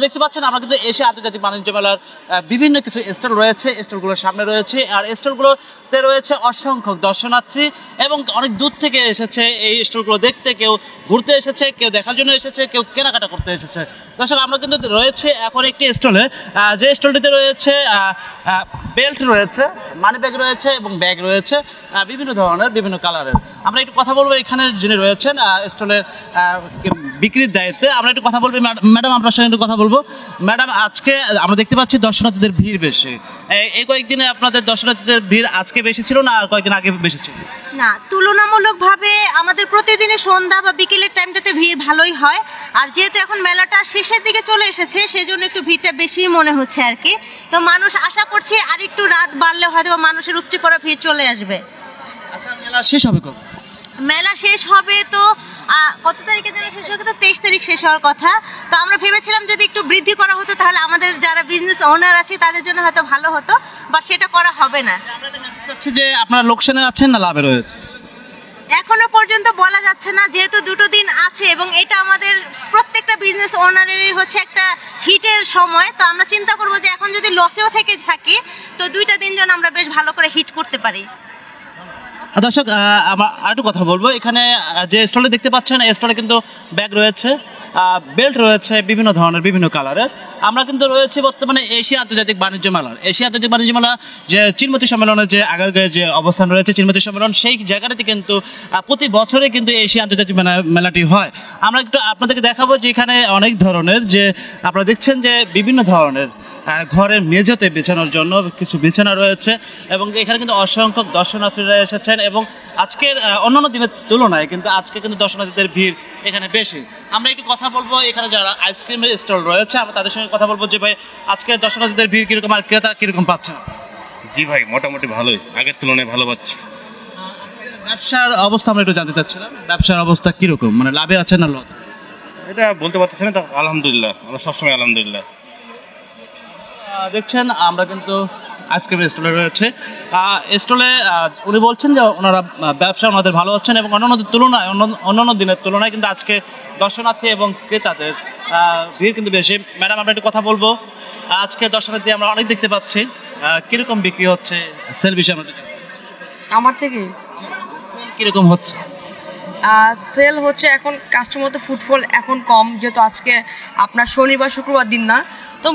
দেখতে পাচ্ছেন আমরা কিন্তু এসে আন্তর্জাতিক বাণিজ্য মেলার বিভিন্ন কিছু স্টল রয়েছে, স্টলগুলোর সামনে রয়েছে, আর স্টলগুলোতে রয়েছে অসংখ্য দর্শনার্থী এবং অনেক দূর থেকে এসেছে এই স্টলগুলো দেখতে। কেউ ঘুরতে এসেছে, কেউ দেখার জন্য এসেছে, কেউ কেনাকাটা করতে এসেছে। দর্শক আমরা কিন্তু রয়েছে এখন একটি স্টলে, যে স্টলটিতে রয়েছে বেল্ট রয়েছে, মানি ব্যাগ রয়েছে এবং ব্যাগ রয়েছে বিভিন্ন ধরনের, বিভিন্ন কালারের। আমরা একটু কথা বলবো এখানে যিনি রয়েছেন স্টলের বিক্রির দায়িত্বে, আমরা একটু কথা বলবো। ম্যাডাম আপনার সঙ্গে একটু কথা বলবো। ম্যাডাম, আজকে আমরা দেখতে পাচ্ছি দর্শনার্থীদের ভিড় বেশি, এই কয়েকদিনে আপনাদের দর্শনার্থীদের ভিড় আজকে বেশি ছিল না আর কয়েকদিন আগে বেশি ছিল? না, তুলনামূলকভাবে আমাদের প্রতিদিনের সন্ধ্যা বা বিকেলের টাইমটাতে ভিড় ভালোই হয়। আর যেহেতু এখন মেলাটা শেষের দিকে চলে এসেছে, সেজন্য একটু ভিড়টা বেশি মনে হচ্ছে আর কি। তো মানুষ আশা করছে আর একটু রাত বাড়লে হয়তো মানুষের উপচে পড়া ভিড় চলে আসবে। আচ্ছা, মেলা শেষ হবে কবে? মেলা শেষ হবে তো কত তারিখে যেন শেষ হবে? তো 23 তারিখ শেষ হওয়ার কথা। তো আমরা ভেবেছিলাম যদি একটু বৃদ্ধি করা হতো তাহলে আমাদের যারা বিজনেস ওনার আছে তাদের জন্য হয়তো ভালো হতো, বাট সেটা করা হবে না। চাচ্ছি যে আপনারা লোকসানে আছেন না লাভে রয়েছে? এখনো পর্যন্ত বলা যাচ্ছে না, যেহেতু দুটো দিন আছে এবং এটা আমাদের প্রত্যেকটা বিজনেস ওনারেরই হচ্ছে একটা হিটের সময়। তো আমরা চিন্তা করবো যে এখন যদি লসেও থেকে থাকি তো দুইটা দিন যেন আমরা বেশ ভালো করে হিট করতে পারি। দর্শক আমরা আরেকটু কথা বলবো। এখানে যে স্টলে দেখতে পাচ্ছেন, এই স্টলে কিন্তু ব্যাগ রয়েছে, বেল্ট রয়েছে বিভিন্ন ধরনের, বিভিন্ন কালারের। আমরা কিন্তু রয়েছে বর্তমানে এশিয়া আন্তর্জাতিক বাণিজ্য মেলার। এশিয়া আন্তর্জাতিক বাণিজ্য মেলা যে চিনমতি সম্মেলনের যে আগারগাঁয়ে যে অবস্থান রয়েছে, চিনমতি সম্মেলন, সেই জায়গাটাতে কিন্তু প্রতি বছরে কিন্তু এশিয়া আন্তর্জাতিক মেলাটি হয়। আমরা একটু আপনাদেরকে দেখাবো যে এখানে অনেক ধরনের, যে আপনারা দেখছেন যে বিভিন্ন ধরনের ঘরের মেঝেতে বিছানোর জন্য কিছু বিছানা রয়েছে এবং এখানে কিন্তু অসংখ্য দর্শনার্থীরা এসেছেন এবং আজকের অন্যান্য দিনের তুলনায় কিন্তু আজকে কিন্তু দর্শনার্থীদের ভিড় এখানে বেশি। আমরা একটু কথা বলবো এখানে যারা আইসক্রিমের স্টল রয়েছে, আমরা তাদের সঙ্গে কথা বলবো যে ভাই আজকে দর্শনার্থীদের ভিড় কিরকম আর ক্রেতা কিরকম পাচ্ছেন? জি ভাই, মোটামুটি ভালোই, আগের তুলনায় ভালো পাচ্ছি। ব্যবসার অবস্থা আমরা একটু জানতে চাচ্ছিলাম, ব্যবসার অবস্থা কিরকম, মানে লাভে আছে না লস? এটা বলতে পারতেছি না, আলহামদুলিল্লাহ, আমরা সবসময় আলহামদুলিল্লাহ। দেখছেন আমরা কিন্তু আইসক্রিমের স্টলে রয়েছে, স্টলে উনি বলছেন যে ওনারা ব্যবসা ওনাদের ভালো হচ্ছেন এবং অন্যান্য দিনের তুলনায় কিন্তু আজকে দর্শনার্থী এবং ক্রেতাদের ভিড় কিন্তু বেশি। ম্যাডাম, আমরা একটু কথা বলবো। আজকে দর্শনার্থী আমরা অনেক দেখতে পাচ্ছি, কিরকম বিক্রি হচ্ছে, সেল বিষয়ে আমার থেকে কিরকম হচ্ছে? সেল হচ্ছে এখন কাস্টমার তো ফুটফল এখন কম, যেহেতু আজকে আপনার শনিবার শুক্রবার দিন না, তো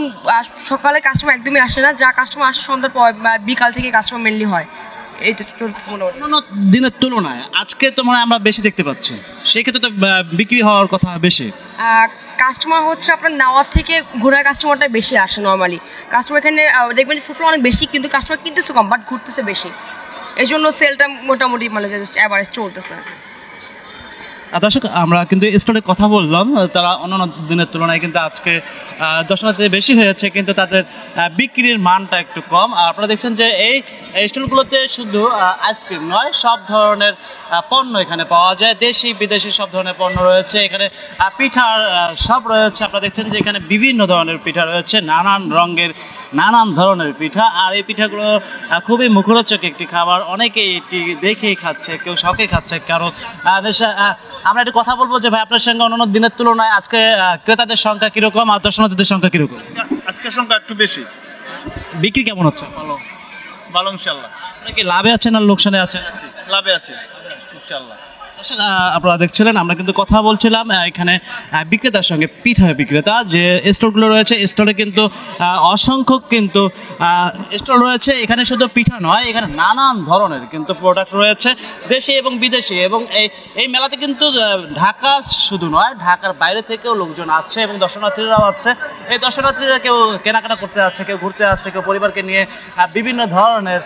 সকালে কাস্টমার একদমই আসে না। যা কাস্টমার আসে সন্ধ্যার পর বিকাল থেকে কাস্টমার মেনলি হয়। এইটা অন্য দিনের তুলনায় আজকে তো মানে আমরা বেশি দেখতে পাচ্ছি, সেক্ষেত্রে তো বিক্রি হওয়ার কথা বেশি। কাস্টমার হচ্ছে আপনার নেওয়ার থেকে ঘোরার কাস্টমারটা বেশি আসে নর্মালি। কাস্টমার এখানে দেখবেন ফুটফল অনেক বেশি, কিন্তু কাস্টমার কিনতেছে কম বাট ঘুরতেছে বেশি, এই জন্য সেলটা মোটামুটি মানে অ্যাভারেজ চলতেছে। দর্শক আমরা কিন্তু স্টলে কথা বললাম, তারা অন্যান্য দিনের তুলনায় কিন্তু আজকে দর্শনার্থী বেশি হয়েছে, কিন্তু তাদের বিক্রির মানটা একটু কম। আর আপনারা দেখছেন যে এই স্টলগুলোতে শুধু আইসক্রিম নয়, সব ধরনের পণ্য এখানে পাওয়া যায়, দেশি বিদেশি সব ধরনের পণ্য রয়েছে। এখানে পিঠার সব রয়েছে, আপনারা দেখছেন যে এখানে বিভিন্ন ধরনের পিঠা রয়েছে, নানান রঙের নানান ধরনের পিঠা। আর এই পিঠাগুলো খুবই মুখরোচক একটি খাবার, অনেকেই এটি দেখেই খাচ্ছে, কেউ শখে খাচ্ছে, কারো আমরা একটু কথা বলবো যে ভাই আপনার সঙ্গে অন্যান্য দিনের তুলনায় আজকে ক্রেতাদের সংখ্যা কিরকম আর দর্শনার্থীদের সংখ্যা কিরকম? আজকের সংখ্যা একটু বেশি। বিক্রি কেমন হচ্ছে? ভালো ভালো ইনশাল্লাহ। আপনি কি লাভে আছেন আর লোকসানে আছেন? লাভে আছে ইনশাল্লাহ। আপনারা দেখছিলেন আমরা কিন্তু কথা বলছিলাম এখানে বিক্রেতার সঙ্গে, পিঠা বিক্রেতা যে স্টলগুলো রয়েছে, স্টলে কিন্তু অসংখ্য কিন্তু স্টল রয়েছে। এখানে শুধু পিঠা নয়, এখানে নানান ধরনের কিন্তু প্রোডাক্ট রয়েছে দেশি এবং বিদেশি। এবং এই মেলাতে কিন্তু ঢাকা শুধু নয়, ঢাকার বাইরে থেকেও লোকজন আছে এবং দর্শনার্থীরাও আছে। এই দর্শনার্থীরা কেউ কেনাকাটা করতে যাচ্ছে, কেউ ঘুরতে যাচ্ছে, কেউ পরিবারকে নিয়ে বিভিন্ন ধরনের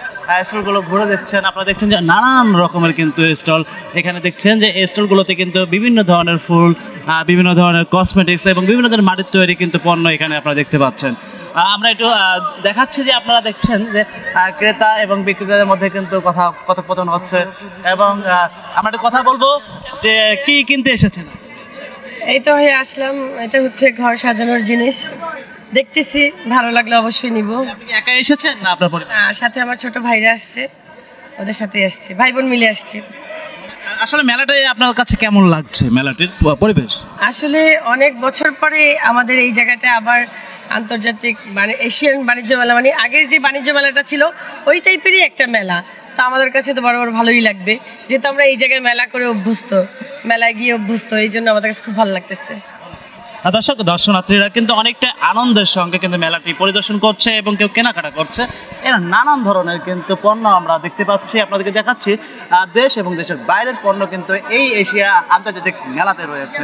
স্টলগুলো ঘুরে দেখছেন। আপনারা দেখছেন যে নানান রকমের কিন্তু স্টল এখানে দেখছেন, যে এই স্টলগুলোতে কিন্তু বিভিন্ন ধরনের ফুল, বিভিন্ন ধরনের কসমেটিক্স এবং বিভিন্ন ধরনের মাটির তৈরি কিন্তু পণ্য এখানে আপনারা দেখতে পাচ্ছেন। আমরা একটু দেখাচ্ছি যে আপনারা দেখছেন যে ক্রেতা এবং বিক্রেতাদের মধ্যে কিন্তু কথোপকথন হচ্ছে এবং আমরা একটু কথা বলবো যে কি কিনতে এসেছেন? এই তো হয়ে আসলাম, এটা হচ্ছে ঘর সাজানোর জিনিস, দেখতেছি ভালো লাগলে অবশ্যই নিব। আপনি একা এসেছেন না আপনার পরিবার? সাথে আমার ছোট ভাইরা আসছে। ওদের সাথে আসছি, ভাই বোন মিলে আসছি। আসলে মেলাটাই আপনার কাছে কেমন লাগছে, মেলাটির পরিবেশ? আসলে অনেক বছর পরে আমাদের এই জায়গাটা আবার আন্তর্জাতিক মানে এশিয়ান বাণিজ্য মেলা, মানে আগের যে বাণিজ্য মেলাটা ছিল ওই টাইপেরই একটা মেলা। তো আমাদের কাছে তো বরাবর ভালোই লাগবে, যেহেতু আমরা এই জায়গায় মেলা করে অভ্যস্ত, মেলায় গিয়ে অভ্যস্ত, এই জন্য আমাদের কাছে খুব ভালো লাগতেছে। দর্শক, দর্শনার্থীরা কিন্তু অনেকটা আনন্দের সঙ্গে কিন্তু মেলাটি পরিদর্শন করছে এবং কেউ কেনাকাটা করছে। এর নানান ধরনের কিন্তু পণ্য আমরা দেখতে পাচ্ছি, আপনাদেরকে দেখাচ্ছি। দেশ এবং দেশের বাইরের পণ্য কিন্তু এই এশিয়া আন্তর্জাতিক মেলাতে রয়েছে।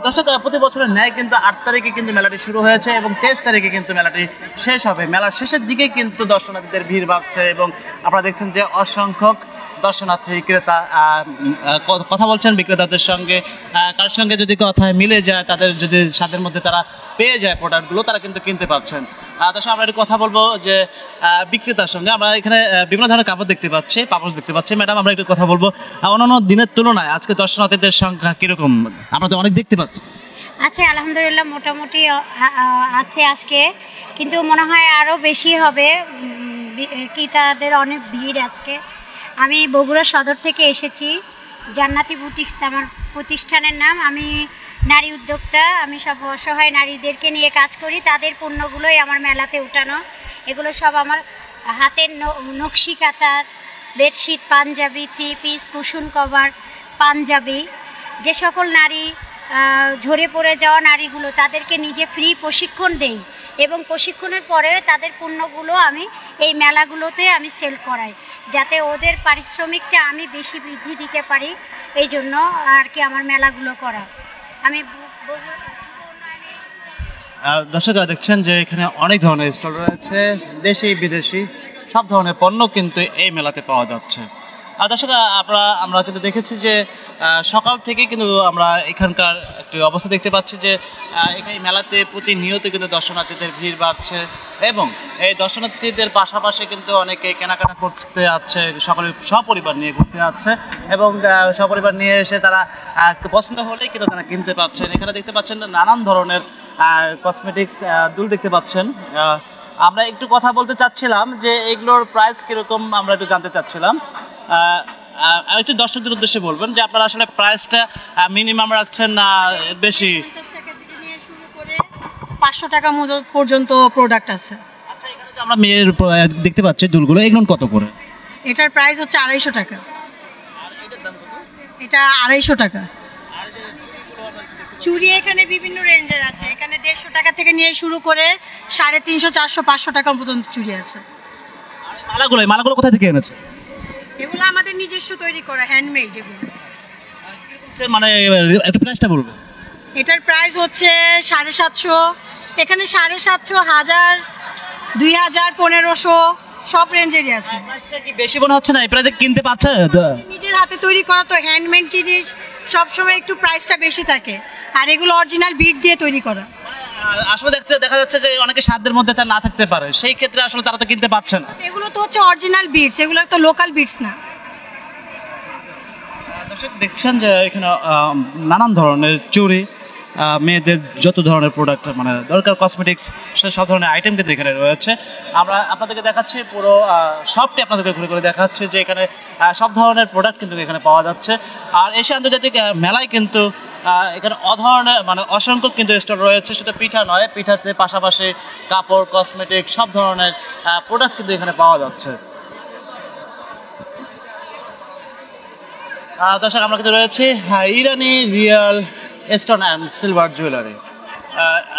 দর্শক, প্রতি বছরের ন্যায় কিন্তু 8 তারিখে কিন্তু মেলাটি শুরু হয়েছে এবং 23 তারিখে কিন্তু মেলাটি শেষ হবে। মেলার শেষের দিকে কিন্তু দর্শনার্থীদের ভিড় বাড়ছে এবং আপনারা দেখছেন যে অসংখ্য দর্শনার্থী ক্রেতা কথা বলছেন বিক্রেতাদের সঙ্গে। কার সঙ্গে যদি কথায় মিলে যায়, তাদের যদি স্বাদের মধ্যে তারা পেয়ে যায় প্রোডাক্টগুলো, তারা কিন্তু কিনতে পারছেন। দর্শক, আমরা একটু কথা বলবো যে বিক্রেতার সঙ্গে। আমরা এখানে বিভিন্ন ধরনের কাপড় দেখতে পাচ্ছি, পাপোশ দেখতে পাচ্ছি। ম্যাডাম, আমরা একটু কথা বলবো, অন্যান্য দিনের তুলনায় আজকে দর্শনার্থীদের সংখ্যা কিরকম? আমরা তো অনেক দেখতে পাচ্ছি। আচ্ছা, আলহামদুলিল্লাহ মোটামুটি আছে আজকে, কিন্তু মনে হয় আরও বেশি হবে। ক্রেতাদের অনেক ভিড় আজকে। আমি বগুড়া সদর থেকে এসেছি। জান্নাতি বুটিক্স আমার প্রতিষ্ঠানের নাম। আমি নারী উদ্যোক্তা। আমি সব অসহায় নারীদেরকে নিয়ে কাজ করি। তাদের পণ্যগুলোই আমার মেলাতে উঠানো। এগুলো সব আমার হাতের নকশি কাঁথার, bedsheet, panjabi, 3 piece, cushion cover, panjabi. যে সকল নারী ঝরে পড়ে যাওয়া নারীগুলো, তাদেরকে নিজে ফ্রি প্রশিক্ষণ দেই এবং প্রশিক্ষণের পরে তাদের পণ্যগুলো আমি এই মেলাগুলোতে আমি সেল করাই, যাতে ওদের পারিশ্রমিকটা আমি বেশি বৃদ্ধি দিতে পারি। এই জন্য আর কি আমার মেলাগুলো করা। আমি দর্শকরা দেখছেন যে এখানে অনেক ধরনের স্টল রয়েছে, দেশি বিদেশি সব ধরনের পণ্য কিন্তু এই মেলাতে পাওয়া যাচ্ছে। দর্শক, আমরা কিন্তু দেখেছি যে সকাল থেকে কিন্তু আমরা এখানকার একটি অবস্থা দেখতে পাচ্ছি যে এখানে মেলাতে প্রতিনিয়ত কিন্তু দর্শনার্থীদের ভিড় বাড়ছে এবং এই দর্শনার্থীদের পাশাপাশি কিন্তু অনেকে কেনাকাটা করতে যাচ্ছে, সকলে সপরিবার নিয়ে ঘুরতে যাচ্ছে এবং সপরিবার নিয়ে এসে তারা পছন্দ হলেই কিন্তু তারা কিনতে পারছেন। এখানে দেখতে পাচ্ছেন নানান ধরনের কসমেটিক্স দুল দেখতে পাচ্ছেন। আমরা একটু কথা বলতে চাচ্ছিলাম যে এগুলোর প্রাইস কিরকম, আমরা একটু জানতে চাচ্ছিলাম। একটু দর্শকদের উদ্দেশ্যে বলবেন যে আপনারা আসলে প্রাইসটা মিনিমাম রাখছেন না বেশি? 50 টাকা থেকে নিয়ে শুরু করে 500 টাকা পর্যন্ত প্রোডাক্ট আছে। আচ্ছা, এখানে যে আমরা মেয়ের দেখতে পাচ্ছি দুলগুলো, এগুলো কত করে? এটার প্রাইস হচ্ছে 250 টাকা। এটা 250 টাকা। চুড়ি এখানে বিভিন্ন রেঞ্জের আছে। এখানে 150 টাকা থেকে নিয়ে শুরু করে 350, 400, 500 টাকা পর্যন্ত চুড়ি আছে। মালাগুলো কোথা থেকে এনেছে? এগুলো আমাদের নিজস্ব তৈরি করা, হ্যান্ডমেড এগুলো। মানে একটু প্রাইসটা বলবো। এটার প্রাইস হচ্ছে 750। এখানে 750, 1000, 2000, 1500 সব রেঞ্জেরই আছে। প্রাইসটা কি বেশি মনে হচ্ছে না? এই প্রাইসে কিনতে পারছে? নিজের হাতে তৈরি করা তো হ্যান্ডমেড জিনিস, সবসময় একটু প্রাইসটা বেশি থাকে। আর এগুলো অরিজিনাল বিট দিয়ে তৈরি করা। আসলে দেখা যাচ্ছে যে অনেকে সাধ্যের মধ্যে তা না থাকতে পারে, সেই ক্ষেত্রে আসলে তারা তো কিনতে পারছেন। এগুলো তো হচ্ছে অরিজিনাল বিটস, এগুলো তো লোকাল বিটস না। দর্শক দেখছেন যে এখানে নানান ধরনের চুড়ি, মেয়েদের যত ধরনের প্রোডাক্ট মানে দরকার কসমেটিক্স, সে সব ধরনের আইটেম কিন্তু এখানে রয়েছে। আমরা আপনাদেরকে দেখাচ্ছি পুরো শপটি, আপনাদেরকে ঘুরে ঘুরে দেখাচ্ছে যে এখানে সব ধরনের প্রোডাক্ট কিন্তু এখানে পাওয়া যাচ্ছে। আর এশিয়া আন্তর্জাতিক মেলায় কিন্তু এখানে অধরনের মানে অসংখ্য কিন্তু স্টল রয়েছে। শুধু পিঠা নয়, পিঠাতে পাশাপাশি কাপড়, কসমেটিক সব ধরনের প্রোডাক্ট কিন্তু এখানে পাওয়া যাচ্ছে। দর্শক, আমরা কিন্তু রয়েছে ইরানি real stone and silver jewellery.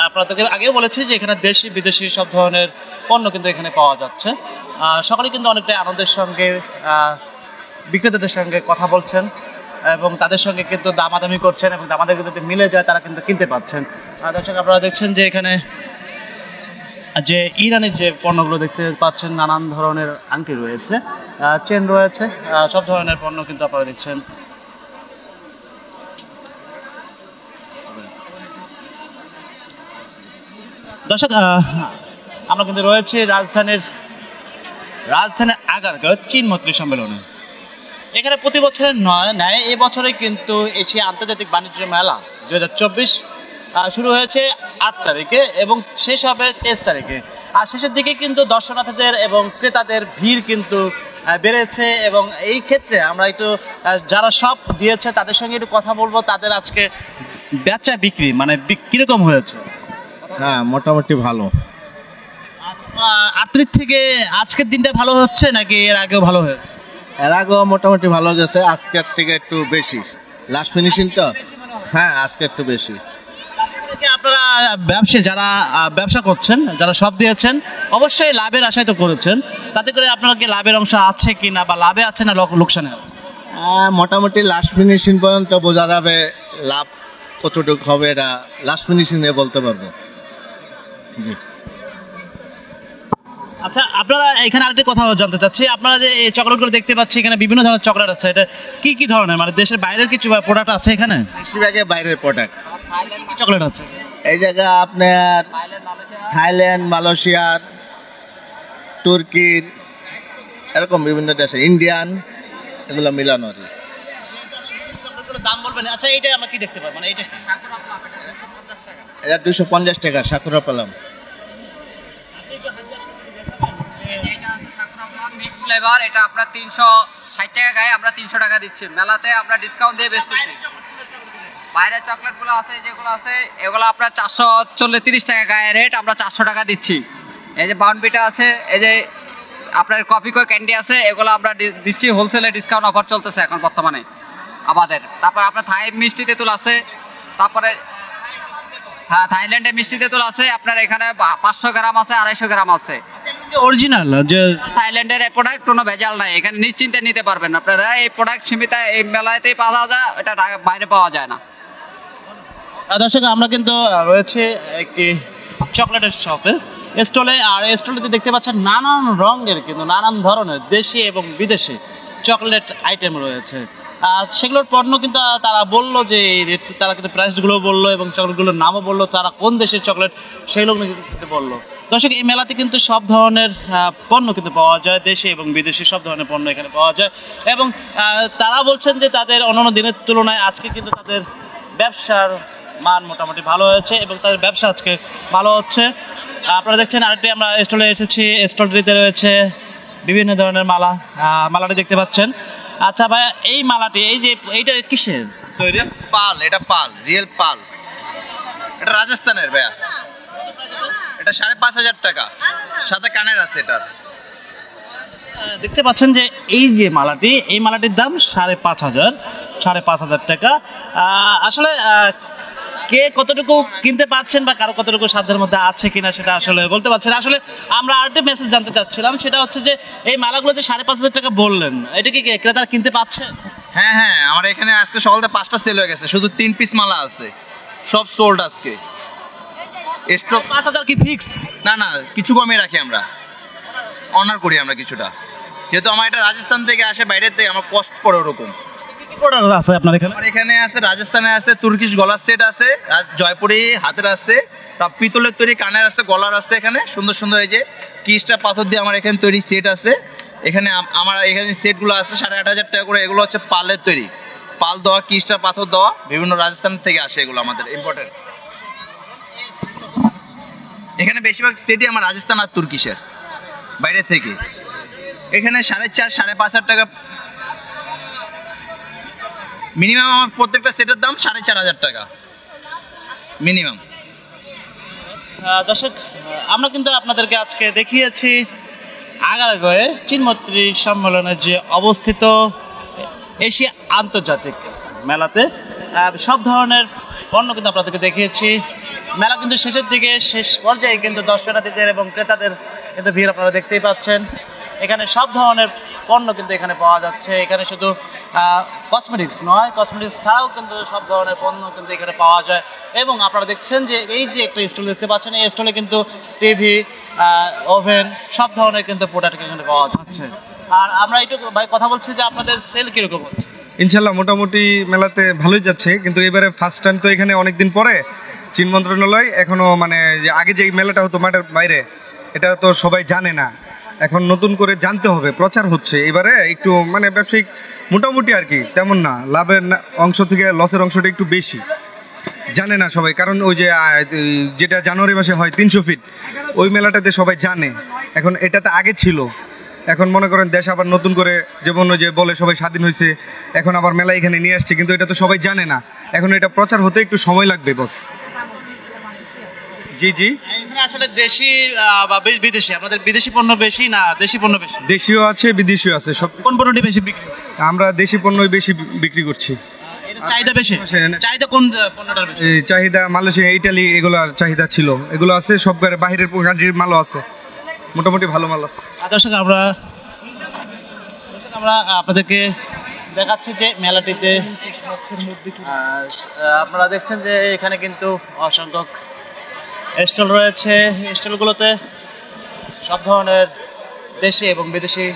আপনাদেরকে আগেও বলেছি যে এখানে দেশি বিদেশি সব ধরনের পণ্য কিন্তু এখানে পাওয়া যাচ্ছে। সকলে কিন্তু অনেকটাই আনন্দের সঙ্গে বিক্রেতাদের সঙ্গে কথা বলছেন এবং তাদের সঙ্গে কিন্তু দামাদামি করছেন এবং দামাদামি যদি মিলে যায় তারা কিন্তু কিনতে পারছেন। দর্শক, আপনারা দেখছেন যে এখানে যে ইরানের যে পণ্যগুলো দেখতে পাচ্ছেন, নানান ধরনের আংটি রয়েছে, চেন রয়েছে, সব ধরনের পণ্য কিন্তু আপনারা দেখছেন। দর্শক, আমরা কিন্তু রয়েছে রাজধানীর আগারগাঁও চীন মৈত্রী সম্মেলনে। এখানে প্রতি বছরের ন্যায় এই বছরে কিন্তু এশিয়া আন্তর্জাতিক বাণিজ্য মেলা 2024 শুরু হয়েছে 8 তারিখে এবং শেষ হবে 23 তারিখে। আর শেষের দিকে কিন্তু দর্শনার্থীদের এবং ক্রেতাদের ভিড় কিন্তু বেড়েছে, এবং এই ক্ষেত্রে আমরা একটু যারা সব দিয়েছে তাদের সঙ্গে একটু কথা বলবো, তাদের আজকে বেচা বিক্রি মানে কিরকম হয়েছে। হ্যাঁ, মোটামুটি ভালো। 8 তারিখ থেকে আজকের দিনটা ভালো হচ্ছে নাকি এর আগেও ভালো হয়েছে? এর আগেও মোটামুটি ভালো গেছে, আজকের থেকে একটু বেশি। লাস্ট ফিনিশিং তো, হ্যাঁ আজকে একটু বেশি। আপনারা যারা ব্যবসা করছেন, যারা সব দিয়েছেন, অবশ্যই লাভের আশায় তো করেছেন, তাতে করে আপনার কি লাভের অংশ আছে কিনা, বা লাভে আছে না লোকসানে আছে? মোটামুটি লাস্ট ফিনিশিং পর্যন্ত বোঝা যাবে লাভ কতটুকু হবে, এটা লাস্ট ফিনিশিং এ বলতে পারবো। জি। আচ্ছা, আপনারা এখানে আরেকটা কথা জানতে চাচ্ছি, আপনারা যে এই চকলেটগুলো দেখতে পাচ্ছি, এখানে বিভিন্ন ধরনের চকলেট আছে, এটা কি কি ধরনের, মানে দেশের বাইরের কিছু প্রোডাক্ট আছে এখানে? বেশিরভাগই বাইরের প্রোডাক্ট। কি চকলেট আছে এই জায়গা আপনার থাইল্যান্ড, মালয়েশিয়ার, তুর্কির, এরকম বিভিন্ন দেশে, ইন্ডিয়ান, এগুলো মিলানো আর কি। চকলেটগুলোর দাম বলবেন? আচ্ছা, এইটা আমরা কি দেখতে পাই, মানে এইটা এটা 250 টাকা সাকুরা পেলাম। ফ্লেভার এটা আপনার 360 টাকা গায়ে, আমরা 300 টাকা দিচ্ছি। মেলাতে আমরা ডিসকাউন্ট দিয়ে বেচতেছি। বাইরের চকলেটগুলো আছে, যেগুলো আছে এগুলো আপনার 430 টাকা গায়ে রেট, আমরা 400 টাকা দিচ্ছি। এই যে বাউন্ডবিটা আছে, এই যে আপনার কফি কো ক্যান্ডি আছে, এগুলো আমরা দিচ্ছি হোলসেলে, ডিসকাউন্ট অফার চলতেছে এখন বর্তমানে আমাদের। তারপর আপনার থাই মিষ্টি তেঁতুল আছে, তারপরে হ্যাঁ থাইল্যান্ডের মিষ্টি তেঁতুল আছে, আপনার এখানে 500 গ্রাম আছে, 250 গ্রাম আছে। অরিজিনাল যে থাইল্যান্ডের এই প্রোডাক্ট কোনো ভেজাল নাই, এখানে নিশ্চিন্তে নিতে পারবেন আপনারা। এই প্রোডাক্ট সীমিত এই মেলাতেই পাওয়া যায়, এটা বাইরে পাওয়া যায় না। দর্শক, আমরা কিন্তু রয়েছে একটি চকলেটের শপে স্টলে, আর স্টলেতে দেখতে পাচ্ছেন নানান রঙের কিন্তু নানান ধরনের দেশি এবং বিদেশি চকলেট আইটেম রয়েছে। সেগুলোর পণ্য কিন্তু তারা বললো যে এই রেট, তারা কিন্তু প্রাইসগুলো বললো এবং চকলেটগুলোর নামও বললো, তারা কোন দেশের চকলেট সেগুলো কিন্তু বললো। দর্শক, এই মেলাতে কিন্তু সব ধরনের পণ্য কিন্তু পাওয়া যায়, দেশি এবং বিদেশি সব ধরনের পণ্য এখানে পাওয়া যায়, এবং তারা বলছেন যে তাদের অন্যান্য দিনের তুলনায় আজকে কিন্তু তাদের ব্যবসার মান মোটামুটি ভালো হয়েছে এবং তাদের ব্যবসা আজকে ভালো হচ্ছে। আপনারা দেখছেন আরেকটি আমরা স্টলে এসেছি, স্টলটিতে রয়েছে বিভিন্ন ধরনের মালাটি দেখতে পাচ্ছেন। আচ্ছা ভাইয়া, এই মালাটি এইটা কিসের তৈরি? পাল, এটা পাল, রিয়েল পাল, এটা রাজস্থানের ভাইয়া। এটা 5,500 টাকা, সাথে কানের আছে। এটা দেখতে পাচ্ছেন যে এই যে মালাটি, এই মালাটির দাম 5,500 টাকা। আসলে কে কতটুকু কিনতে পারছেন বা কারো কতটুকু সাধ্যের মধ্যে আছে কিনা সেটা আসলে বলতে পারছেন। আসলে আমরা আরেকটা মেসেজ জানতে চাচ্ছিলাম, সেটা হচ্ছে যে এই মালাগুলো যে 5,500 টাকা বললেন, এটা কি ক্রেতারা কিনতে পাচ্ছে? হ্যাঁ হ্যাঁ, আমার এখানে আজকে সকালে 5টা সেল হয়ে গেছে, শুধু 3 পিস মালা আছে, সব সোল্ড আজকে। স্টক 5,000 কি ফিক্সড? না না, কিছু কমে রাখি আমরা, অনার করি আমরা কিছুটা, যেহেতু আমার এটা রাজস্থান থেকে আসে, বাইরের থেকে আমার কষ্ট পড়ে ওরকম। আছে আপনার এখানে? আমার এখানে আছে রাজস্থানে আছে, তুর্কিশ গলার সেট আছে, জয়পুরি হাতের আছে, সব পিতলের তৈরি কানের আছে, গলার আছে। এখানে সুন্দর সুন্দর এই যে কিস্টা পাথর দিয়ে আমার এখানে তৈরি সেট আছে। এখানে আমার এখানে সেটগুলো আছে 8,500 টাকা করে। এগুলো হচ্ছে পালের তৈরি, পাল দেওয়া, কিস্টা পাথর দেওয়া, বিভিন্ন রাজস্থান থেকে আসে, এগুলো আমাদের ইম্পর্টেন্ট। এখানে বেশিরভাগ সেটই আমার রাজস্থান আর তুর্কিশের, বাইরে থেকে। এখানে 4,500 5,500 টাকা মিনিমাম। আমার প্রত্যেকটা সেটের দাম 4,500 টাকা মিনিমাম। দর্শক, আমরা কিন্তু আপনাদেরকে আজকে দেখিয়েছি আগারগাঁওয়ে চিনমৈত্রী সম্মেলনের যে অবস্থিত এশিয়া আন্তর্জাতিক মেলাতে সব ধরনের পণ্য কিন্তু আপনাদেরকে দেখিয়েছি। মেলা কিন্তু শেষের দিকে, শেষ পর্যায়ে কিন্তু দর্শনার্থীদের এবং ক্রেতাদের কিন্তু ভিড় আপনারা দেখতেই পাচ্ছেন। এখানে সব ধরনের পণ্য কিন্তু এখানে পাওয়া যাচ্ছে। এখানে শুধু কসমেটিক্স নয়, কসমেটিক্স ছাড়াও কিন্তু সব ধরনের পণ্য কিন্তু এখানে পাওয়া যায়। এবং আপনারা দেখছেন যে এই যে একটা স্টল দেখতে পাচ্ছেন, এই স্টলে কিন্তু টিভি, ওভেন, সব ধরনের কিন্তু প্রোডাক্ট এখানে পাওয়া যাচ্ছে। আর আমরা একটু ভাই কথা বলছি যে আপনাদের সেল কিরকম হচ্ছে? ইনশাল্লাহ মোটামুটি মেলাতে ভালোই যাচ্ছে, কিন্তু এবারে ফার্স্ট টাইম তো এখানে অনেকদিন পরে চীন মন্ত্রণালয় এখনো মানে আগে যে মেলাটা হতো মাঠের বাইরে, এটা তো সবাই জানে না, এখন নতুন করে জানতে হবে, প্রচার হচ্ছে। এবারে একটু মানে ব্যবসায়িক মোটামুটি আর কি, তেমন না, লাভের অংশ থেকে লসের অংশটা একটু বেশি, জানে না সবাই। কারণ ওই যে যেটা জানুয়ারি মাসে হয় 300 ফিট, ওই মেলাটাতে সবাই জানে, এখন এটাতে আগে ছিল, এখন মনে করেন দেশ আবার নতুন করে যেমন ওই যে বলে সবাই স্বাধীন হয়েছে, এখন আবার মেলা এখানে নিয়ে আসছে, কিন্তু এটা তো সবাই জানে না, এখন এটা প্রচার হতে একটু সময় লাগবে বস। জি জি, এখানে আসলে দেশি বা বিদেশি, আপনাদের বিদেশি পণ্য বেশি না দেশি পণ্য বেশি? দেশীয় আছে বিদেশিও আছে, সব। কোন পণ্যটি বেশি বিক্রি হচ্ছে? আমরা দেশি পণ্যই বেশি বিক্রি করছি। এটা চাহিদা বেশি? চাহিদা কোন পণ্যটার বেশি? এই চাহিদা মালয়েশিয়া, ইটালি এগুলোর চাহিদা ছিল, এগুলো আছে সব বাইরের কান্ট্রির মালও আছে, মোটামুটি ভালো মাল আছে। দর্শক আমরা আপনাদেরকে দেখাচ্ছি যে মেলাটিতে আপনারা দেখছেন যে এখানে কিন্তু অসংখ্য স্টল রয়েছে। স্টলগুলোতে সব ধরনের দেশি এবং বিদেশি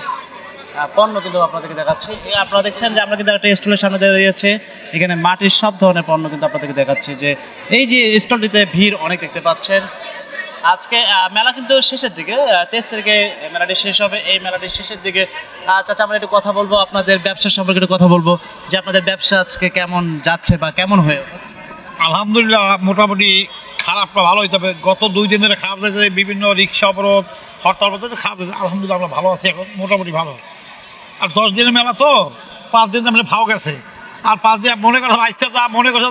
পণ্য কিন্তু আপনাদেরকে দেখাচ্ছি। আপনারা দেখছেন যে আমরা কিন্তু একটা স্টলের সামনে দাঁড়িয়েছি, এখানে মাটির সব ধরনের পণ্য কিন্তু আপনাদেরকে দেখাচ্ছি। যে এই যে স্টলটিতে ভিড় অনেক দেখতে পাচ্ছেন। আজকে মেলা কিন্তু শেষের দিকে, 23 তারিখে মেলাটি শেষ হবে। এই মেলাটির শেষের দিকে চাচা আমরা একটু কথা বলবো, আপনাদের ব্যবসা সম্পর্কে একটু কথা বলবো, যে আপনাদের ব্যবসা আজকে কেমন যাচ্ছে বা কেমন হয়ে? আলহামদুলিল্লাহ, মোটামুটি খারাপটা ভালো হইতে হবে। গত 2 দিন ধরে খারাপ হয়েছে, বিভিন্ন রিক্সা অবরোধ, হরতাল খারাপ হয়েছে। আলহামদুলিল্লাহ আমরা ভালো আছি, এখন মোটামুটি ভালো। আর 10 দিনের মেলা তো 5 দিন আমরা ভাও গেছে, আর 5 দিন মনে করা আসতে তা মনে করছে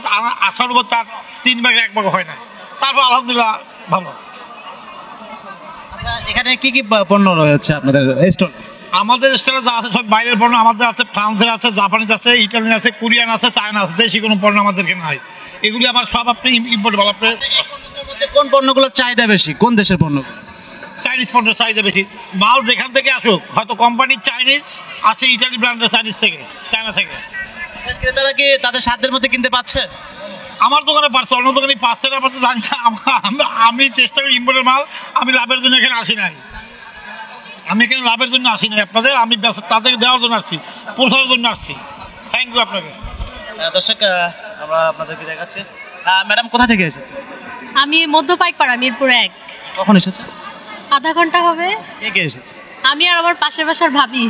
আসার উপর তার 3 ভাগ 1 ভাগ হয় না, তারপর আলহামদুলিল্লাহ ভালো। আচ্ছা, এখানে কি কি পণ্য রয়েছে আপনাদের স্টল? আমাদের স্টলে যা আছে সব বাইরের পণ্য। আমাদের আছে ফ্রান্সের আছে, জাপানিজ আছে, ইটালিয়ান আছে, কোরিয়ান আছে, চায়না আছে, দেশি কোনো পণ্য আমাদেরকে নাই। এগুলি আবার সব আপনি ইম্পোর্ট ভালো। আপনি কোন পণ্যগুলোর চাহিদা বেশি, কোন দেশের পণ্য? চাইনিজ পণ্যের চাহিদা বেশি। মাল যেখান থেকে আসুক, হয়তো কোম্পানির চাইনিজ আছে, ইটালি ব্র্যান্ডের চাইনিজ থেকে, চায়না থেকে। ক্রেতারা কি তাদের সাধ্যের মধ্যে কিনতে পারছে? আমার দোকানে পারছে, অন্য দোকানে পাচ্ছে না, পারছে জানি না। আমি চেষ্টা করি ইম্পোর্টের মাল, আমি লাভের জন্য এখানে আসি নাই। আমি এখানে লাভের জন্য আসি নাই আপনাদের, আমি তাদেরকে দেওয়ার জন্য আসছি, পৌঁছানোর জন্য আসছি। থ্যাংক ইউ আপনাকে। দর্শক আমরা আপনাদেরকে দেখাচ্ছি। ম্যাডাম কোথা থেকে এসেছে? আমি মধ্যপাইকপাড়া, মিরপুর 1। কখন এসেছে? আধা ঘন্টা হবে। কে কে এসেছে? আমি আর আমার পাশের বাসার ভাবি।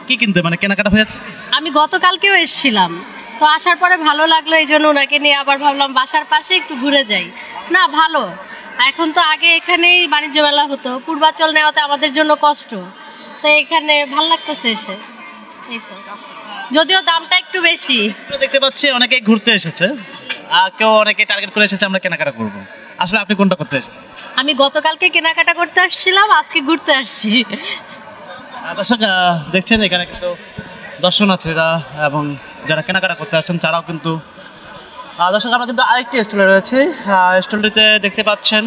কি কিনতে, মানে কেনাকাটা হয়েছে? আমি গতকালকেও এসেছিলাম, তো আসার পরে ভালো লাগলো, এই জন্য ওনাকে নিয়ে আবার ভাবলাম বাসার পাশে একটু ঘুরে যাই। না ভালো, এখন তো আগে এখানেই বাণিজ্য মেলা হতো, পূর্বাচল নেওয়াতে আমাদের জন্য কষ্ট, তো এখানে ভালো লাগতেছে এসে। এই তো, যদিও দামটা একটু বেশি। দেখতে পাচ্ছি অনেকে ঘুরতে এসেছে, কেউ অনেকে টার্গেট করে এসেছে আমরা কেনাকাটা করব। আসলে আপনি কোনটা করতে এসেছেন? আমি গতকালকে কেনাকাটা করতে আসছিলাম, আজকে ঘুরতে আসছি। দর্শক দেখছেন এখানে কিন্তু দর্শনার্থীরা এবং যারা কেনাকাটা করতে আসছেন তারাও কিন্তু। দর্শক আমরা কিন্তু আরেকটি স্টলে রয়েছে, স্টলটিতে দেখতে পাচ্ছেন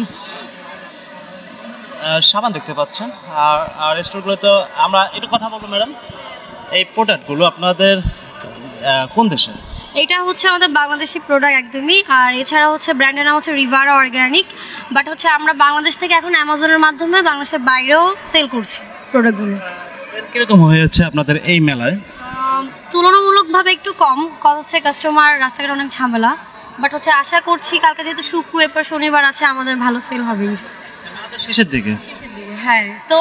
সাবান দেখতে পাচ্ছেন। আর স্টলগুলো তো আমরা একটু কথা বলবো। ম্যাডাম, এই প্রোডাক্টগুলো আপনাদের কোন দেশে? এটা হচ্ছে আমাদের বাংলাদেশি প্রোডাক্ট একদমই। আর এছাড়া হচ্ছে ব্র্যান্ডের নাম হচ্ছে রিভারা অর্গানিক, বাট হচ্ছে আমরা বাংলাদেশ থেকে এখন অ্যামাজনের মাধ্যমে বাংলাদেশের বাইরেও সেল করছি প্রোডাক্টগুলো। কিরকম হয়েছে আপনাদের এই মেলায়? তুলনামূলকভাবে একটু কম, কথা হচ্ছে কাস্টমার রাস্তাঘাটে অনেক ঝামেলা, বাট হচ্ছে আশা করছি কালকে যেহেতু শুক্র, এরপর শনিবার আছে, আমাদের ভালো সেল হবে শেষের দিকে। হ্যাঁ, তো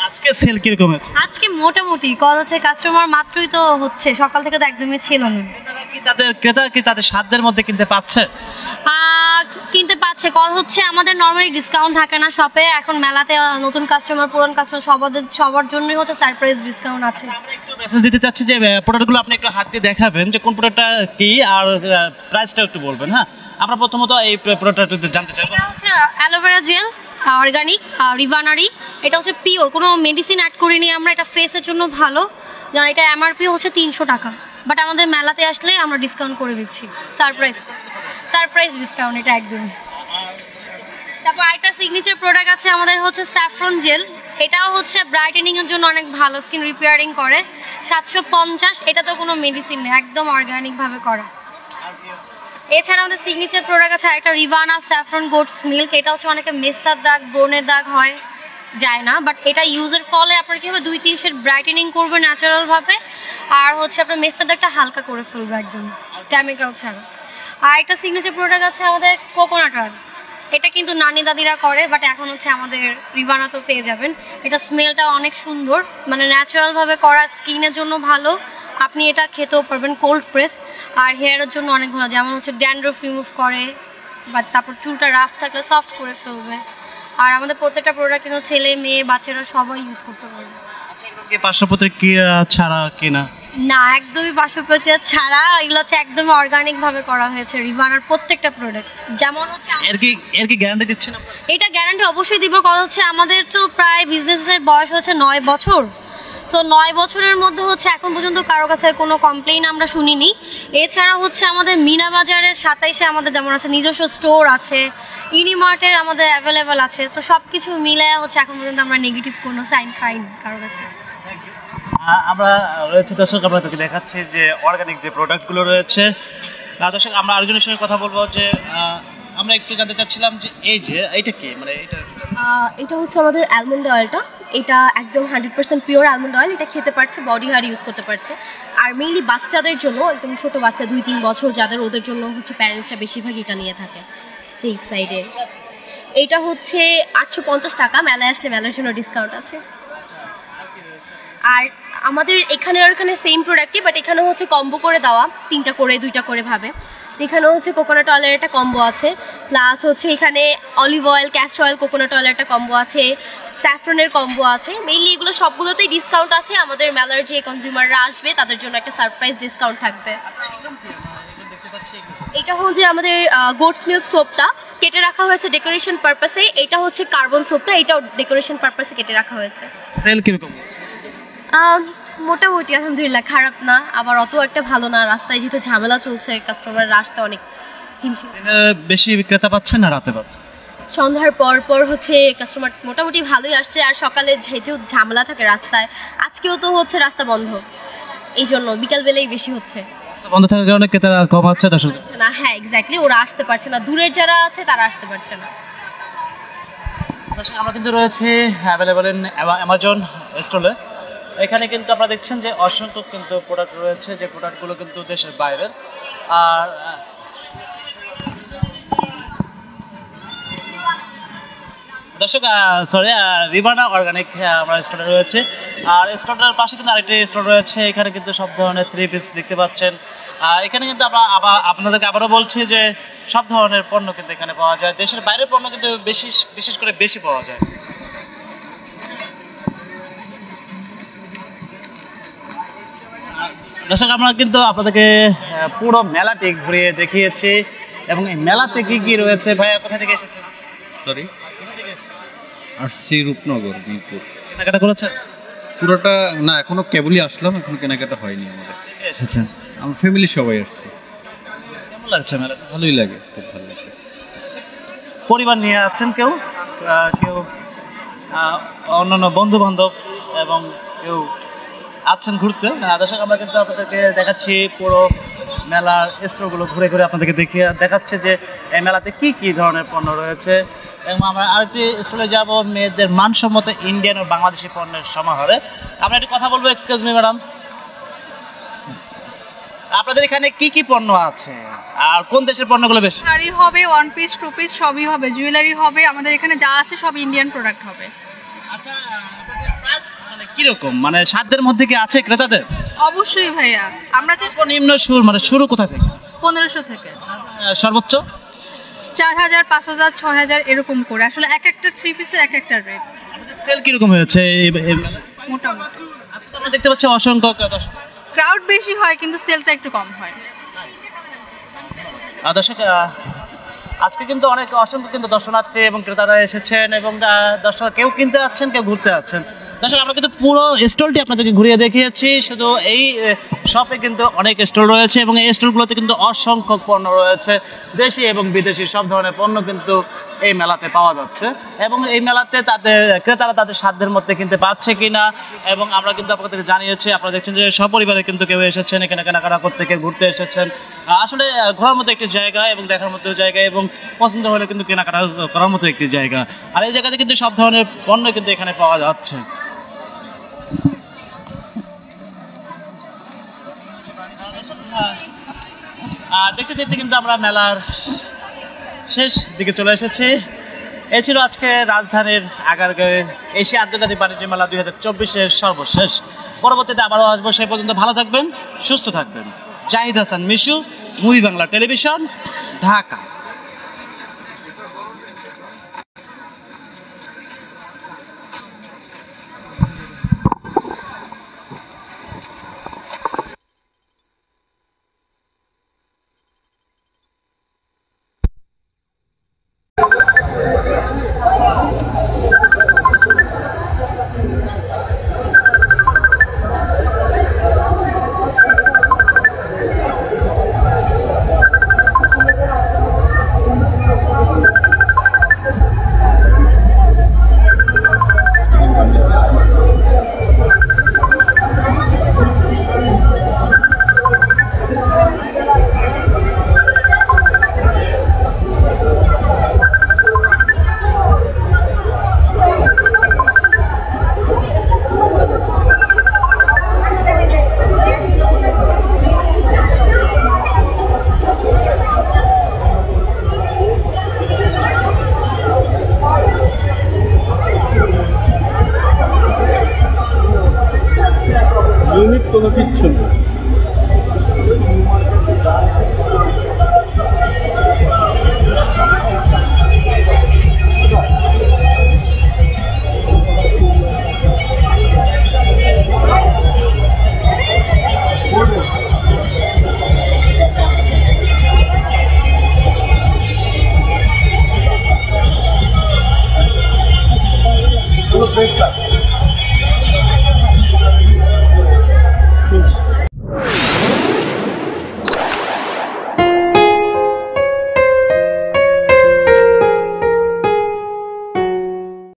আজকে সেল কিরকম হচ্ছে? আজকে মোটামুটি, কথা হচ্ছে কাস্টমার মাত্রই তো হচ্ছে, সকাল থেকে তো একদমই ছিল না। ক্রেতা কি তাদের সাধ্যের মধ্যে কিনতে পারছে? কিনতে পারছে, কথা হচ্ছে আমাদের নর্মালি ডিসকাউন্ট থাকে না শপে, এখন মেলাতে নতুন কাস্টমার পুরান কাস্টমার সবার জন্যই হচ্ছে সারপ্রাইজ ডিসকাউন্ট আছে। মেসেজ দিতে চাচ্ছি যে প্রোডাক্টগুলো আপনি একটু হাত দিয়ে দেখাবেন যে কোন প্রোডাক্টটা কি, আর প্রাইসটা একটু বলবেন। হ্যাঁ, আমরা প্রথমত এই প্রোডাক্টটা জানতে চাই। এটা হচ্ছে অ্যালোভেরা জেল অর্গানিক রিভানারি, এটা হচ্ছে পিওর, কোনো মেডিসিন অ্যাড করিনি আমরা, এটা ফেসের জন্য ভালো। যেমন এটা এমআরপি হচ্ছে 300 টাকা, বাট আমাদের মেলাতে আসলে আমরা ডিসকাউন্ট করে দিচ্ছি, সারপ্রাইজ ডিসকাউন্ট এটা একদম। তারপর আরেকটা সিগনেচার প্রোডাক্ট আছে আমাদের হচ্ছে স্যাফরন জেল, এটাও হচ্ছে ব্রাইটেনিং এর জন্য অনেক ভালো, স্কিন রিপেয়ারিং করে। 750, এটা তো কোনো মেডিসিন নেই, একদম অর্গানিক ভাবে করা। এছাড়া আমাদের সিগনেচার প্রোডাক্ট আছে একটা রিভানা স্যাফরন গোটস মিল্ক, এটা হচ্ছে অনেকে মেস্তার দাগ, ব্রণের দাগ হয় যায় না, বাট এটা ইউজের ফলে আপনার কি হবে 2-3 শেড ব্রাইটেনিং করবে ন্যাচারাল ভাবে, আর হচ্ছে আপনার মেস্তার দাগটা হালকা করে ফেলবে একদম কেমিক্যাল ছাড়া। আর একটা সিগনেচার প্রোডাক্ট আছে আমাদের কোকোনাট অয়েল, এটা কিন্তু নানি দাদিরা করে, বাট এখন হচ্ছে আমাদের রিভানা তো পেয়ে যাবেন। এটা স্মেলটা অনেক সুন্দর, মানে ন্যাচারাল ভাবে করা, স্কিনের জন্য ভালো, আপনি এটা খেতেও পারবেন কোল্ড প্রেস। আর হেয়ারের জন্য অনেক ভালো, যেমন হচ্ছে ড্যান্ড্রফ রিমুভ করে, বা তারপর চুলটা রাফ থাকলে সফট করে ফেলবে। আর আমাদের প্রত্যেকটা প্রোডাক্ট কিন্তু ছেলে মেয়ে বাচ্চারা সবাই ইউজ করতে পারবে। কি পার্শ্বপ্রতিক্রিয়া ছাড়া কিনা? না, একদমই পার্শ্বপ্রতিক্রিয়া ছাড়া, এগুলো হচ্ছে একদমই অর্গানিক ভাবে করা হয়েছে রিভানার প্রত্যেকটা প্রোডাক্ট। যেমন হচ্ছে এর কি গ্যারান্টি দিচ্ছেন? এটা গ্যারান্টি অবশ্যই দিব, কারণ হচ্ছে আমাদের তো প্রায় বিজনেসের বয়স হচ্ছে 9 বছর। সো 9 বছরের মধ্যে হচ্ছে এখন পর্যন্ত কারো কাছে কোনো কমপ্লেইন আমরা শুনিনি। এছাড়া হচ্ছে আমাদের মিনা বাজারের 27-এ আমাদের যেমন আছে নিজস্ব স্টোর আছে, ইউনিমার্টে আমাদের অ্যাভেলেবেল আছে। তো সব কিছু মিলে হচ্ছে এখন পর্যন্ত আমরা নেগেটিভ কোনো সাইন পাইনি কারো কাছে। আমরা রয়েছে দর্শক, আমরা তোকে দেখাচ্ছি যে অর্গানিক যে প্রোডাক্টগুলো রয়েছে। দর্শক, আমরা আরেকজনের সঙ্গে কথা বলবো যে আমরা একটু জানতে চাচ্ছিলাম যে এইটা কি, মানে এটা হচ্ছে আমাদের অ্যালমন্ড অয়েলটা। এটা একদম 100% পিওর অ্যালমন্ড অয়েল। এটা খেতে পারছে, বডি হার ইউজ করতে পারছে। আর মেইনলি বাচ্চাদের জন্য, একদম ছোট বাচ্চা 2-3 বছর যাদের, ওদের জন্য হচ্ছে প্যারেন্টসরা বেশিরভাগ এটা নিয়ে থাকে স্টেট সাইডে। এটা হচ্ছে 850 টাকা, মেলায় আসলে মেলার জন্য ডিসকাউন্ট আছে। আর আমাদের এখানে আর ওখানে সেম প্রোডাক্টই, বাট এখানে হচ্ছে কম্বো করে দেওয়া, 3টা করে 2টা করে ভাবে। এখানে হচ্ছে কোকোনাট অয়েলের একটা কম্বো আছে, প্লাস হচ্ছে এখানে olive oil, castor oil, coconut অয়েলের একটা কম্বো আছে, স্যাফরনের কম্বো আছে। মেইনলি এগুলো সবগুলোতেই ডিসকাউন্ট আছে। আমাদের মেলার যে কনজিউমাররা আসবে তাদের জন্য একটা সারপ্রাইজ ডিসকাউন্ট থাকবে। এটা হচ্ছে আমাদের গোটস মিল্ক সোপটা, কেটে রাখা হয়েছে ডেকোরেশন পারপাসে। এটা হচ্ছে কার্বন সোপটা, এটাও ডেকোরেশন পারপাসে কেটে রাখা হয়েছে। সেল কিরকম? মোটামুটি আলহামদুলিল্লাহ, খারাপ না, আবার অত একটা ভালো না। রাস্তায় যেহেতু ঝামেলা চলছে, কাস্টমাররা আসতে অনেক হিমশিম। বেশি বিক্রেতা পাচ্ছেন না রাতে পাচ্ছেন? সন্ধ্যার পর হচ্ছে কাস্টমার মোটামুটি ভালোই আসছে। আর সকালে যেহেতু ঝামেলা থাকে রাস্তায়, আজকেও তো হচ্ছে রাস্তা বন্ধ, এই জন্য বিকালবেলাই বেশি হচ্ছে। বন্ধ থাকার কারণে ক্রেতা কম হচ্ছে দর্শক না। হ্যাঁ, এক্স্যাক্টলি, ওরা আসতে পারছে না, দূরের যারা আছে তারা আসতে পারছে না। আমরা কিন্তু রয়েছে অ্যাভেলেবল অ্যামাজন স্টলে। এখানে কিন্তু আপনারা দেখছেন যে অসংখ্য কিন্তু প্রোডাক্ট রয়েছে, যে প্রোডাক্টগুলো কিন্তু দেশের বাইরের। আর দর্শক, রিভানা অর্গানিক আমার স্টোরে রয়েছে। আর স্টোরটার পাশে কিন্তু আরেকটি স্টোর রয়েছে, এখানে কিন্তু সব ধরনের 3 পিস দেখতে পাচ্ছেন। এখানে কিন্তু আমরা আপনাদেরকে আবারও বলছি যে সব ধরনের পণ্য কিন্তু এখানে পাওয়া যায়। দেশের বাইরের পণ্য কিন্তু বিশেষ করে বেশি পাওয়া যায়। দর্শক, আমরা কিন্তু আপনাদেরকে পুরো মেলাটি ঘুরিয়ে দেখিয়েছি এবং এই মেলাতে কি কি রয়েছে। ভাইয়া কোথা থেকে এসেছেন? সরি, আসছি রূপনগর, মিরপুর। কেনাকাটা করেছেন? পুরোটা না, এখনো কেবলই আসলাম, এখন কেনাকাটা হয়নি আমাদের। এসেছেন? আমার ফ্যামিলি সবাই আসছে। কেমন লাগছে মেলা? ভালোই লাগে, খুব ভালো লাগছে। পরিবার নিয়ে আছেন কেউ কেউ অন্যান্য বন্ধু বান্ধব এবং কেউ আছেন ঘুরতে? দর্শক, আমরা কিন্তু আপনাদেরকে দেখাচ্ছি পুরো মেলার স্টোরগুলো ঘুরে ঘুরে আপনাদেরকে দেখাচ্ছে যে এই মেলাতে কি কি ধরনের পণ্য রয়েছে। এবং আমরা আরেকটি স্টোরে যাব, মেয়েদের মানসম্মত ইন্ডিয়ান ও বাংলাদেশি পণ্যের সমাহারে। আমরা একটু কথা বলবো। এক্সকিউজ মি ম্যাডাম, আপনাদের এখানে কি কি পণ্য আছে আর কোন দেশের পণ্যগুলো বেশি? শাড়ি হবে, 1 পিস 2 পিস সবই হবে, জুয়েলারি হবে, আমাদের এখানে যা আছে সব ইন্ডিয়ান প্রোডাক্ট হবে। আচ্ছা, আপনাদের প্রাইস মানে কি রকম, মানে সাধ্যের মধ্যে কি আছে ক্রেতাদের? অবশ্যই ভাইয়া, আমরা নিম্ন শুরু কোথা থেকে? 1500 থেকে সর্বোচ্চ 4000, 5000, 6000 এরকম করে। আসলে এক একটা 3 পিসের এক একটা রেট। সেল কি রকম হয়েছে? মোটামুটি আজকে আমরা দেখতে পাচ্ছি অসংখ্য দর্শক। ক্রাউড বেশি হয় কিন্তু সেলটা একটু কম হয়। দর্শক, আজকে কিন্তু অসংখ্য কিন্তু দর্শনার্থী এবং ক্রেতারা এসেছেন এবং দর্শক কেউ কিনতে যাচ্ছেন, কেউ ঘুরতে যাচ্ছেন। দর্শক, আমরা কিন্তু পুরো স্টলটি আপনাদেরকে ঘুরিয়ে দেখিয়েছি। শুধু এই শপে কিন্তু অনেক স্টল রয়েছে এবং এই স্টলগুলোতে কিন্তু অসংখ্য পণ্য রয়েছে, দেশি এবং বিদেশি সব ধরনের পণ্য কিন্তু এই মেলাতে পাওয়া যাচ্ছে। এবং এই মেলাতে ক্রেতারা তাদের সাধ্যের মধ্যে কিনতে পারছে কিনা এবং আমরা কিন্তু আপনাদের জানিয়েছি। আপনারা দেখছেন যে সপরিবারে কিন্তু কেউ এসেছেন এখানে কেনাকাটা করতে, কেউ ঘুরতে এসেছেন। আসলে ঘোরার মতো একটি জায়গা এবং দেখার মতো জায়গা এবং পছন্দ হলে কিন্তু কেনাকাটা করার মতো একটি জায়গা। আর এই জায়গাতে কিন্তু সব ধরনের পণ্য কিন্তু এখানে পাওয়া যাচ্ছে। দেখতে দেখতে কিন্তু আমরা মেলার শেষ দিকে চলে এসেছি। এই ছিল আজকে রাজধানীর আগারগাঁওয়ের এশিয়া আন্তর্জাতিক বাণিজ্য মেলা 2024-এর সর্বশেষ। পরবর্তীতে আবারও আসবো, সেই পর্যন্ত ভালো থাকবেন, সুস্থ থাকবেন। Zahid Hasan Mishu, movie Bangla television, Dhaka. কোনো কিচ্ছু না।